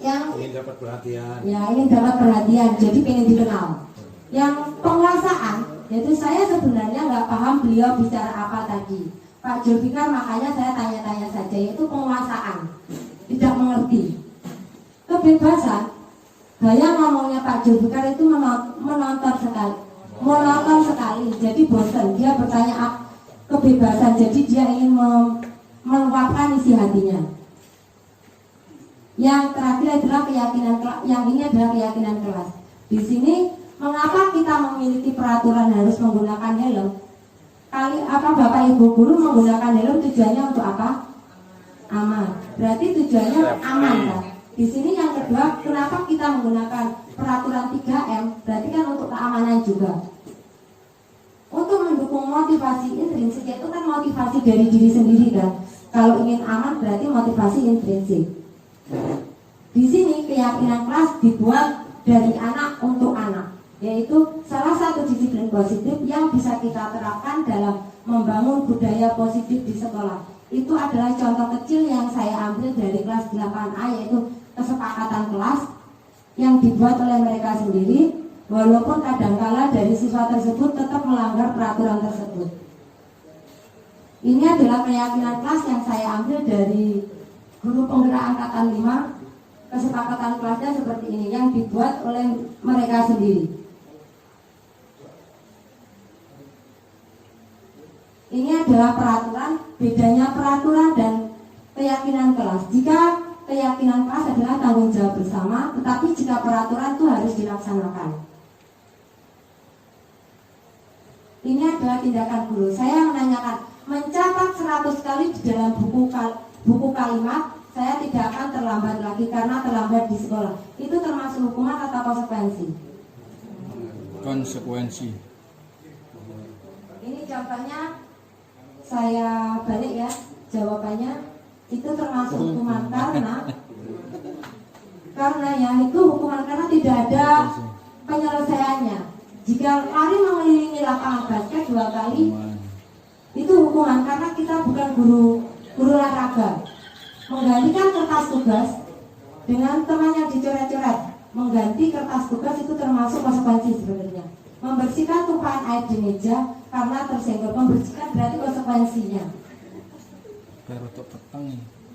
Yang ingin dapat perhatian. Ya, ingin dapat perhatian, jadi pengen dikenal. Yang penguasaan, yaitu saya sebenarnya nggak paham beliau bicara apa tadi, Pak Julfikar, makanya saya tanya-tanya saja, yaitu penguasaan, tidak mengerti. Kebebasan, gaya ngomongnya Pak Julfikar itu menonton sekali, jadi bosan. Dia bertanya kebebasan, jadi dia ingin meluapkan isi hatinya. Yang terakhir adalah keyakinan, yang ini adalah keyakinan kelas. Di sini mengapa kita memiliki peraturan harus menggunakan helm? Bapak Ibu guru menggunakan helm tujuannya untuk apa? Aman. Berarti tujuannya aman kan? Di sini yang kedua, kenapa kita menggunakan peraturan 3M? Berarti kan untuk keamanan juga. Untuk mendukung motivasi intrinsik, itu kan motivasi dari diri sendiri kan. Kalau ingin aman berarti motivasi intrinsik. Di sini keyakinan kelas dibuat dari anak untuk anak, yaitu salah satu disiplin positif yang bisa kita terapkan dalam membangun budaya positif di sekolah. Itu adalah contoh kecil yang saya ambil dari kelas 8A, yaitu kesepakatan kelas yang dibuat oleh mereka sendiri, walaupun kadangkala dari siswa tersebut tetap melanggar peraturan tersebut. Ini adalah keyakinan kelas yang saya ambil dari guru penggerak angkatan 5. Kesepakatan kelasnya seperti ini, yang dibuat oleh mereka sendiri. Ini adalah peraturan, bedanya peraturan dan keyakinan kelas. Jika keyakinan kelas adalah tanggung jawab bersama, tetapi jika peraturan itu harus dilaksanakan. Ini adalah tindakan guru. Saya menanyakan, mencatat 100 kali di dalam buku kalimat, saya tidak akan terlambat lagi karena terlambat di sekolah. Itu termasuk hukuman atau konsekuensi? Konsekuensi. Ini contohnya, saya balik ya jawabannya. Itu termasuk hukuman karena ya itu hukuman karena tidak ada penyelesaiannya. Jika lari mengelilingi lapangan basket 2 kali, itu hukuman karena kita bukan guru olahraga. Menggantikan kertas tugas dengan teman yang dicoret-coret, mengganti kertas tugas itu termasuk konsekuensi sebenarnya. Membersihkan tumpahan air di meja karena tersenggol, membersihkan berarti konsekuensinya.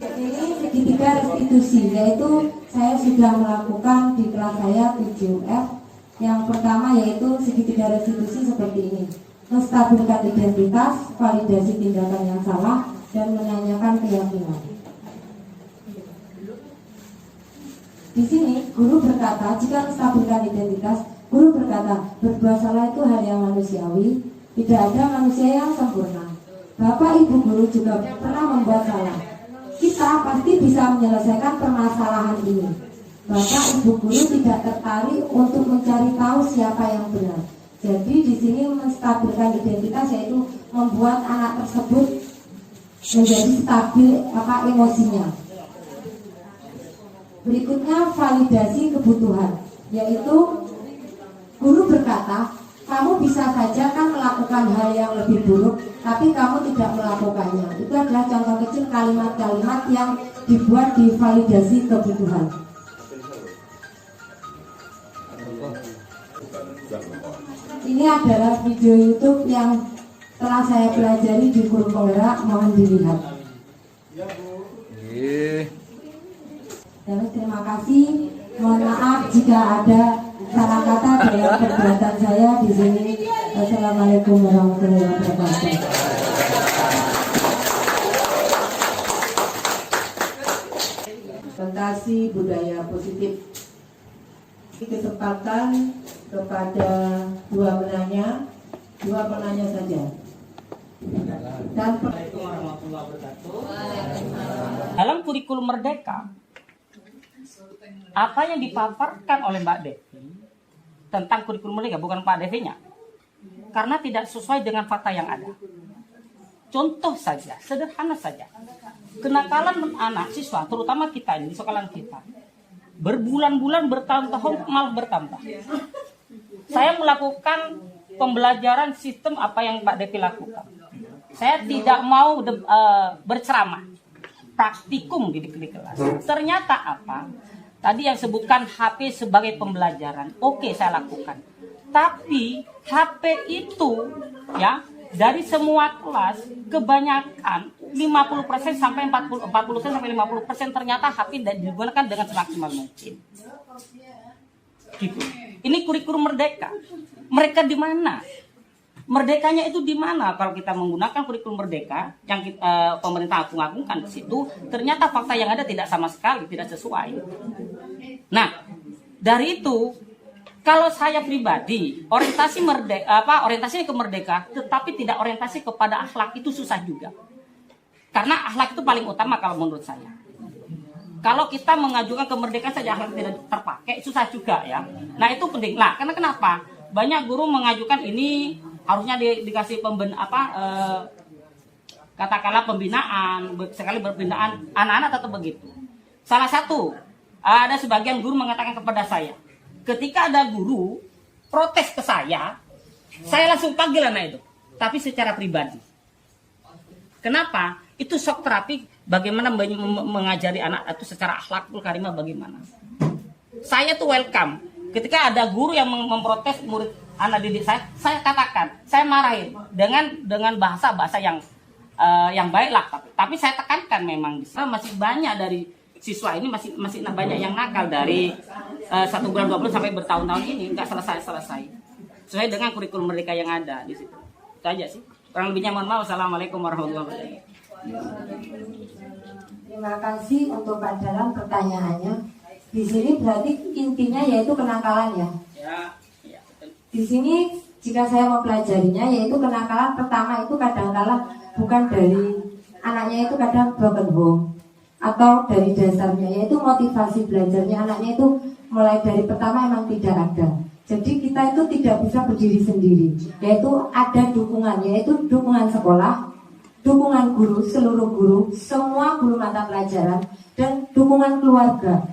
Ini segitiga restitusi, yaitu saya sudah melakukan di kelas saya 7F. Yang pertama yaitu segitiga restitusi seperti ini: menstabilkan identitas, validasi tindakan yang salah, dan menanyakan keyakinan. Di sini guru berkata, jika menstabilkan identitas, guru berkata berbuat salah itu hal yang manusiawi, tidak ada manusia yang sempurna. Bapak Ibu guru juga pernah membuat salah. Kita pasti bisa menyelesaikan permasalahan ini. Bapak Ibu guru tidak tertarik untuk mencari tahu siapa yang benar. Jadi di sini menstabilkan identitas yaitu membuat anak tersebut menjadi stabil emosinya. Berikutnya validasi kebutuhan, yaitu guru berkata, kamu bisa saja kan melakukan hal yang lebih buruk, tapi kamu tidak melakukannya. Itu adalah contoh kecil kalimat-kalimat yang dibuat di validasi kebutuhan. Ini adalah video YouTube yang telah saya pelajari di guru penggerak, mohon dilihat. Terima kasih. Mohon maaf jika ada salah kata dalam perbuatan saya di sini. Wassalamualaikum warahmatullahi wabarakatuh. Presentasi budaya positif. Kesempatan kepada dua penanya saja. Dan dalam kurikulum Merdeka, apa yang dipaparkan oleh Mbak Devi tentang kurikulum Merdeka, bukan Pak Devinya, karena tidak sesuai dengan fakta yang ada. Contoh saja, sederhana saja, kenakalan anak siswa, terutama kita ini di sekolah kita, berbulan-bulan, bertahun-tahun malah bertambah. Saya melakukan pembelajaran sistem apa yang Mbak Devi lakukan. Saya tidak mau berceramah, praktikum di kelas. Ternyata apa? Tadi yang sebutkan HP sebagai pembelajaran, oke, saya lakukan. Tapi HP itu ya dari semua kelas kebanyakan 50% sampai 40% sampai 50% ternyata HP digunakan dengan semaksimal mungkin. Gitu. Ini kurikulum Merdeka. Mereka di mana? Merdekanya itu di mana? Kalau kita menggunakan kurikulum Merdeka yang pemerintah agung-agungkan di situ, ternyata fakta yang ada tidak sama sekali, tidak sesuai. Nah, dari itu kalau saya pribadi orientasinya ke merdeka, tetapi tidak orientasi kepada akhlak, itu susah juga. Karena akhlak itu paling utama kalau menurut saya. Kalau kita mengajukan kemerdekaan saja akhlak tidak terpakai, susah juga ya. Nah itu penting. Nah, karena kenapa? Banyak guru mengajukan ini harusnya dikasih katakanlah pembinaan, sekali berbinaan anak-anak tetap begitu. Salah satu, ada sebagian guru mengatakan kepada saya, ketika ada guru protes ke saya langsung panggil anak itu, tapi secara pribadi. Kenapa? Itu shock terapi bagaimana mengajari anak itu secara akhlakul karimah bagaimana. Saya tuh welcome. Ketika ada guru yang memprotes murid anak didik saya katakan, saya marahin dengan bahasa yang baik lah. Tapi saya tekankan memang masih banyak dari siswa ini masih banyak yang nakal dari 1 bulan 2 bulan sampai bertahun-tahun ini nggak selesai sesuai dengan kurikulum Merdeka yang ada di situ. Itu aja sih. Kurang lebihnya mohon maaf. Assalamualaikum warahmatullahi wabarakatuh. Terima kasih untuk Pak Dalam pertanyaannya. Di sini berarti intinya yaitu kenakalan ya. Ya. Di sini jika saya mau pelajarinya yaitu kenakalan pertama itu kadang-kala bukan dari anaknya itu kadang broken home atau dari dasarnya yaitu motivasi belajarnya anaknya itu mulai dari pertama emang tidak ada. Jadi kita itu tidak bisa berdiri sendiri, yaitu ada dukungan, yaitu dukungan sekolah, dukungan guru, seluruh guru, semua guru mata pelajaran, dan dukungan keluarga.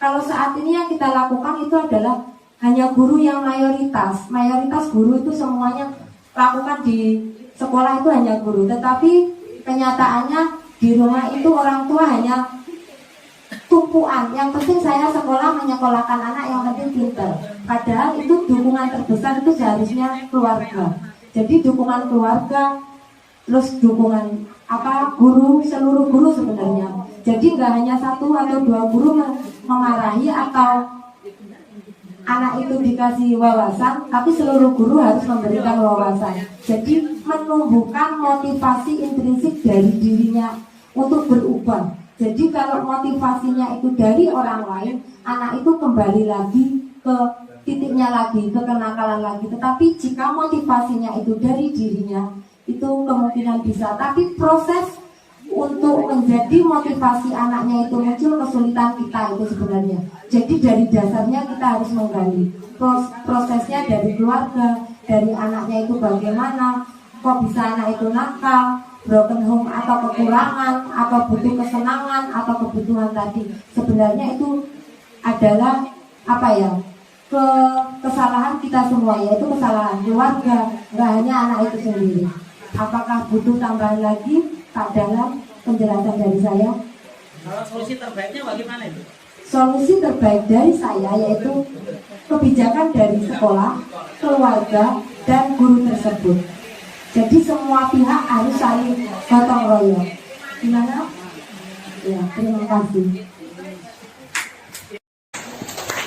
Kalau saat ini yang kita lakukan itu adalah hanya guru yang mayoritas guru itu semuanya lakukan di sekolah itu hanya guru, tetapi kenyataannya di rumah itu orang tua hanya tumpuan. Yang penting saya sekolah menyekolahkan anak, yang penting pintar. Padahal itu dukungan terbesar itu seharusnya keluarga. Jadi dukungan keluarga, terus dukungan guru, seluruh guru sebenarnya. Jadi nggak hanya 1 atau 2 guru memarahi atau anak itu dikasih wawasan, tapi seluruh guru harus memberikan wawasan. Jadi menumbuhkan motivasi intrinsik dari dirinya untuk berubah. Jadi kalau motivasinya itu dari orang lain, anak itu kembali lagi ke titiknya lagi, ke kenakalan lagi. Tetapi jika motivasinya itu dari dirinya, itu kemungkinan bisa. Tapi proses untuk menjadi motivasi anaknya itu muncul kesulitan kita itu sebenarnya. Jadi dari dasarnya kita harus menggali prosesnya dari keluarga, dari anaknya itu bagaimana, kok bisa anak itu nakal, broken home atau kekurangan, atau butuh kesenangan, atau kebutuhan tadi. Sebenarnya itu adalah kesalahan kita semua, yaitu kesalahan keluarga, nggak hanya anak itu sendiri. Apakah butuh tambahan lagi? Pak Dalam penjelasan dari saya. Kalau solusi terbaiknya bagaimana itu? Solusi terbaik dari saya yaitu kebijakan dari sekolah, keluarga, dan guru tersebut. Jadi semua pihak harus saling gotong royong. Gimana? Ya, terima kasih.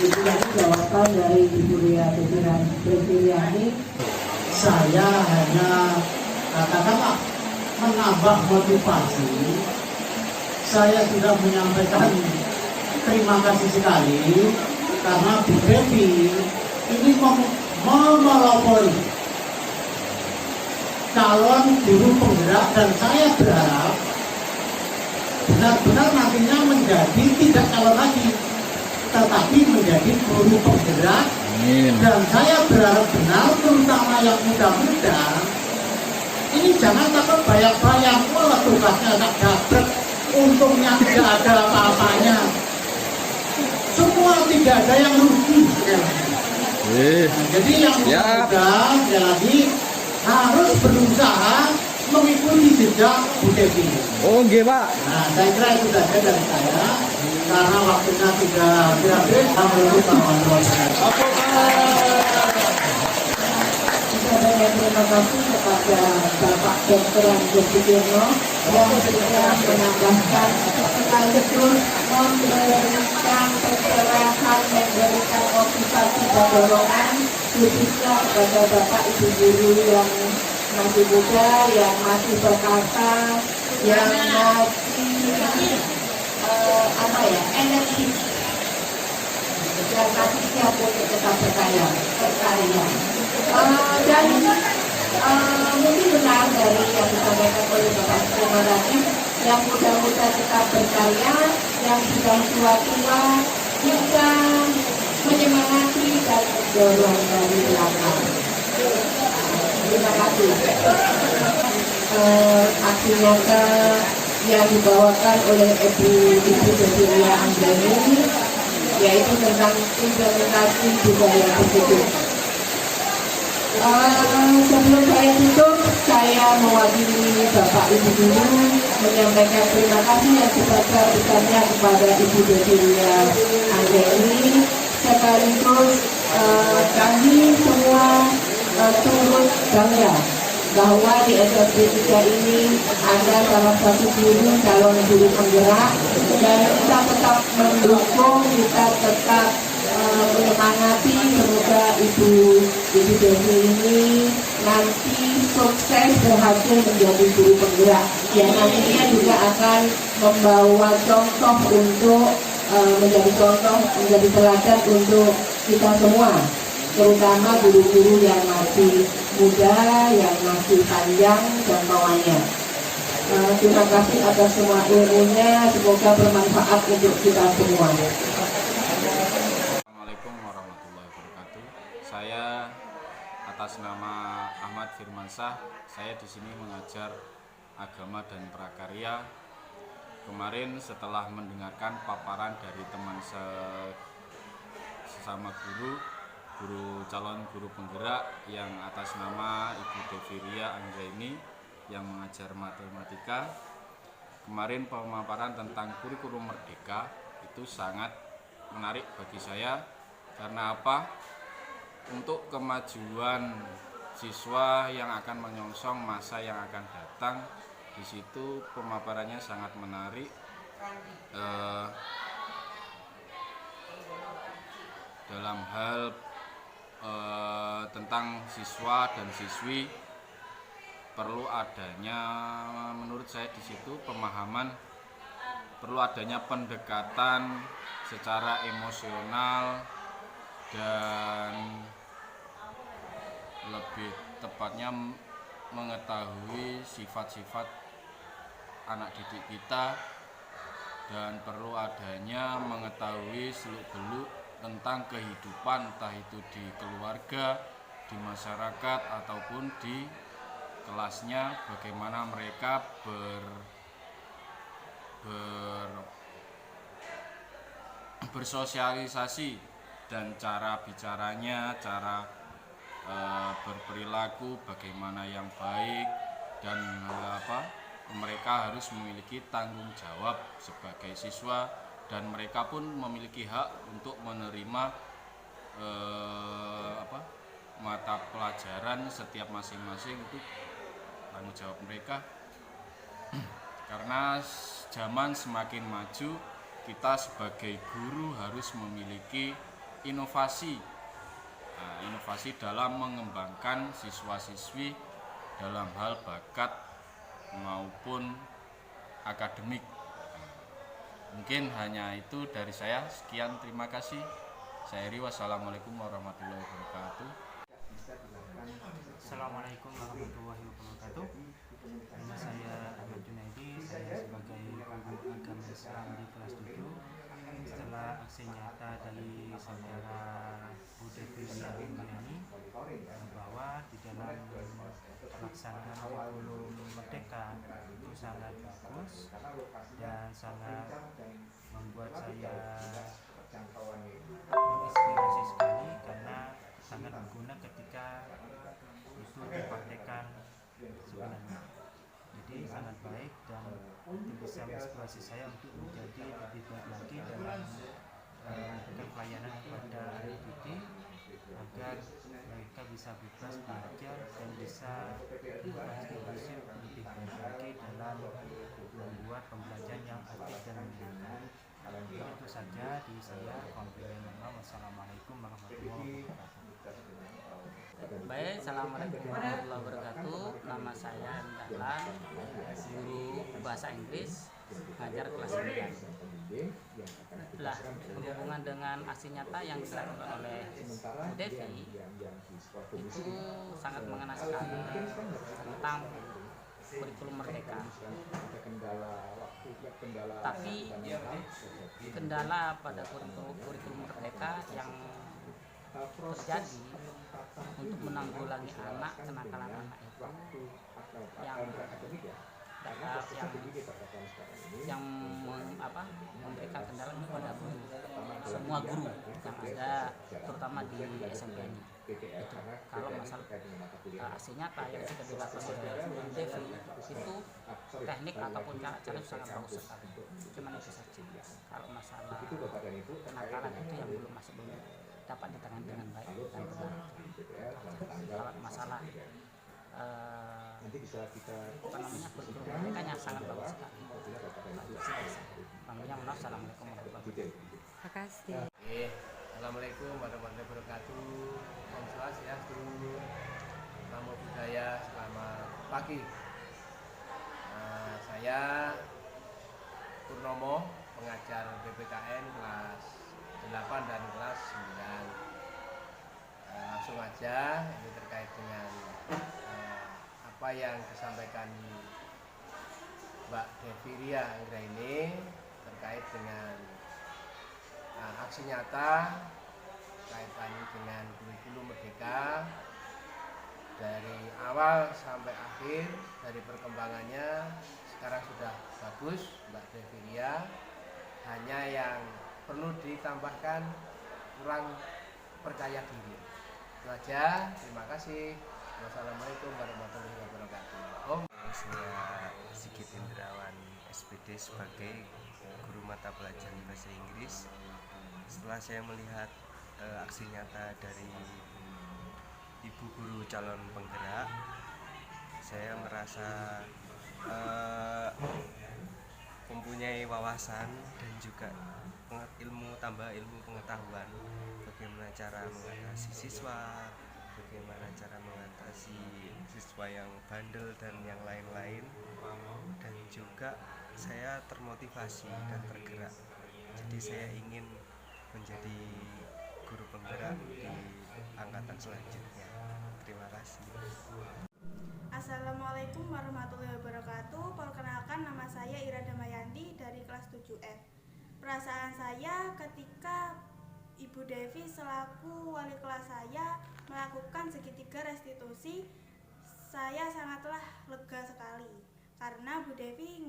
Itu tadi jawaban dari Ibu Ria Deviriani. Saya hanya katakanlah menambah motivasi. Saya sudah menyampaikan terima kasih sekali karena Bu Devi ini memelopori calon guru penggerak, dan saya berharap benar-benar nantinya menjadi tidak calon lagi, tetapi menjadi guru penggerak. Dan saya berharap benar, terutama yang muda-muda, ini jangan takut bayang-bayang, wah tugasnya tak dapat, untungnya tidak ada apa-apanya. Semua tidak ada yang rugi. Nah, jadi yang muda sekali lagi harus berusaha mengikuti jejak Bu Devi. Oh, nggih, Pak. Nah, saya kira itu saja dari saya, karena waktunya sudah habis. Assalamualaikum warahmatullahi wabarakatuh. Terima kasih kepada Bapak Dr. Andes Sugiono yang sudah menambahkan sekaligus memberikan pencerahan, memberikan motivasi dan dorongan khususnya kepada Bapak Ibu guru yang masih muda, yang masih berkata, yang masih energi, yang masih siap untuk tetap berkarya. Dan mungkin benar dari yang disampaikan oleh Bapak Sukma tadi, yang muda-muda tetap berkarya, yang sudah tua-tua bisa menyemangati dan mendorong dari belakang. Terima kasih. Aksi nyata yang dibawakan oleh Ibu Deviriya Anggeni, yaitu tentang implementasi budaya positif. Sebelum saya tutup, saya mewakili Bapak Ibu guru menyampaikan terima kasih yang sebesar-besarnya kepada Ibu Deviriya Anggeni, sekaligus kami semua turut bangga bahwa di SMP 3 ini ada salah satu guru calon guru penggerak, dan kita tetap mendukung, kita tetap menyemangati. Semoga Ibu Devi ini nanti sukses berhasil menjadi guru penggerak yang nantinya juga akan membawa contoh untuk menjadi contoh, menjadi teladan untuk kita semua, terutama guru-guru yang masih muda, yang masih panjang jangkauannya. Terima kasih atas semua ilmunya, semoga bermanfaat untuk kita semua. Assalamualaikum warahmatullahi wabarakatuh. Saya atas nama Ahmad Firmansyah, saya di sini mengajar agama dan prakarya. Kemarin setelah mendengarkan paparan dari teman sesama guru calon guru penggerak yang atas nama Ibu Deviriya Anggeni yang mengajar matematika. Kemarin pemaparan tentang kurikulum merdeka itu sangat menarik bagi saya. Karena apa? Untuk kemajuan siswa yang akan menyongsong masa yang akan datang, di situ pemaparannya sangat menarik. Dalam hal tentang siswa dan siswi, perlu adanya, menurut saya di situ pemahaman, perlu adanya pendekatan secara emosional dan lebih tepatnya mengetahui sifat-sifat anak didik kita, dan perlu adanya mengetahui seluk-beluk tentang kehidupan, entah itu di keluarga, di masyarakat, ataupun di kelasnya, bagaimana mereka bersosialisasi dan cara bicaranya, cara berperilaku bagaimana yang baik, dan mereka harus memiliki tanggung jawab sebagai siswa, dan mereka pun memiliki hak untuk menerima mata pelajaran setiap masing-masing itu tanggung jawab mereka. Karena zaman semakin maju, kita sebagai guru harus memiliki inovasi. Inovasi dalam mengembangkan siswa-siswi dalam hal bakat maupun akademik. Mungkin hanya itu dari saya. Sekian, terima kasih. Saya Ri, wassalamualaikum warahmatullahi wabarakatuh. Assalamualaikum warahmatullahi wabarakatuh. Nama saya Ahmad Junaidi, saya sebagai guru agama Islam di kelas 7. Setelah aksi nyata dari saudara Bu Deviria ini bahwa di dalam pelaksanaan kurikulum merdeka itu sangat bagus dan sangat membuat saya menginspirasi sekali, karena sangat berguna ketika itu dipraktekkan sebenarnya. Jadi sangat baik dan itu bisa menginspirasi saya untuk menjadi lebih baik lagi dalam memberikan pelayanan kepada adik didik agar mereka bisa bebas belajar dan bisa berkontribusi lebih baik lagi dalam membuat pembelajaran yang aktif dan menyenangkan. Itu saja dari saya. Wassalamualaikum warahmatullahi wabarakatuh. Baik, assalamualaikum warahmatullahi wabarakatuh. Nama saya Dahlan, guru bahasa Inggris, ngajar kelas 9. Lah, berhubungan dengan aksi nyata yang dilakukan oleh Bu Devi itu sangat mengena sekali tentang kurikulum merdeka. Tapi kendala pada kurikulum merdeka yang terjadi untuk menanggulangi kenakalan anak itu yang memberikan kendala kepada guru, semua guru yang ada, terutama di SMP ini. Itu kalau masalah aksi nyata yang sudah dilakukan oleh Bu Devi itu teknik ataupun cara sangat bagus sekali. Cuma itu saja. Kalau masalah kenakalan itu yang belum dapat ditangani dengan baik dan benar. Kalau masalah kurikulum mereka sangat bagus sekali. Assalamualaikum warahmatullahi wabarakatuh. Terima kasih. Assalamualaikum warahmatullahi wabarakatuh. Om Swastiastu, Namo Buddhaya, selamat pagi. Saya Purnomo, pengajar BPKN kelas 8 dan kelas 9. Langsung aja, ini terkait dengan apa yang disampaikan Mbak Deviria Anggraini terkait dengan aksi nyata kaitannya dengan kurikulum merdeka dari awal sampai akhir, dari perkembangannya sekarang sudah bagus Mbak Deviria, hanya yang perlu ditambahkan kurang percaya diri. Itu aja, terima kasih. Wassalamualaikum warahmatullahi wabarakatuh. Saya Sigit Indrawan SPD sebagai guru mata pelajaran bahasa Inggris. Setelah saya melihat aksi nyata dari ibu guru calon penggerak, saya merasa mempunyai wawasan dan juga tambah ilmu pengetahuan bagaimana cara mengatasi siswa, bagaimana cara mengatasi siswa yang bandel dan yang lain-lain, dan juga saya termotivasi dan tergerak. Jadi saya ingin menjadi guru penggerak di angkatan selanjutnya. Terima kasih. Assalamualaikum warahmatullahi wabarakatuh. Perkenalkan, nama saya Ira Damayanti dari kelas 7F. Perasaan saya ketika Ibu Devi selaku wali kelas saya melakukan segitiga restitusi, saya sangatlah lega sekali karena Bu Devi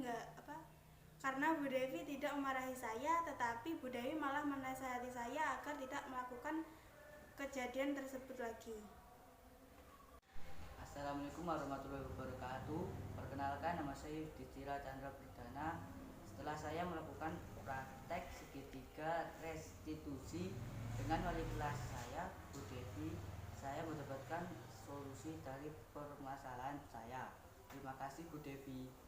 tidak memarahi saya, tetapi Bu Devi malah menasihati saya agar tidak melakukan kejadian tersebut lagi. Assalamualaikum warahmatullahi wabarakatuh. Perkenalkan, nama saya Yudhistira Chandra Perdana. Setelah saya melakukan praktek segitiga restitusi dengan wali kelas saya, Bu Devi, saya mendapatkan solusi dari permasalahan saya. Terima kasih Bu Devi.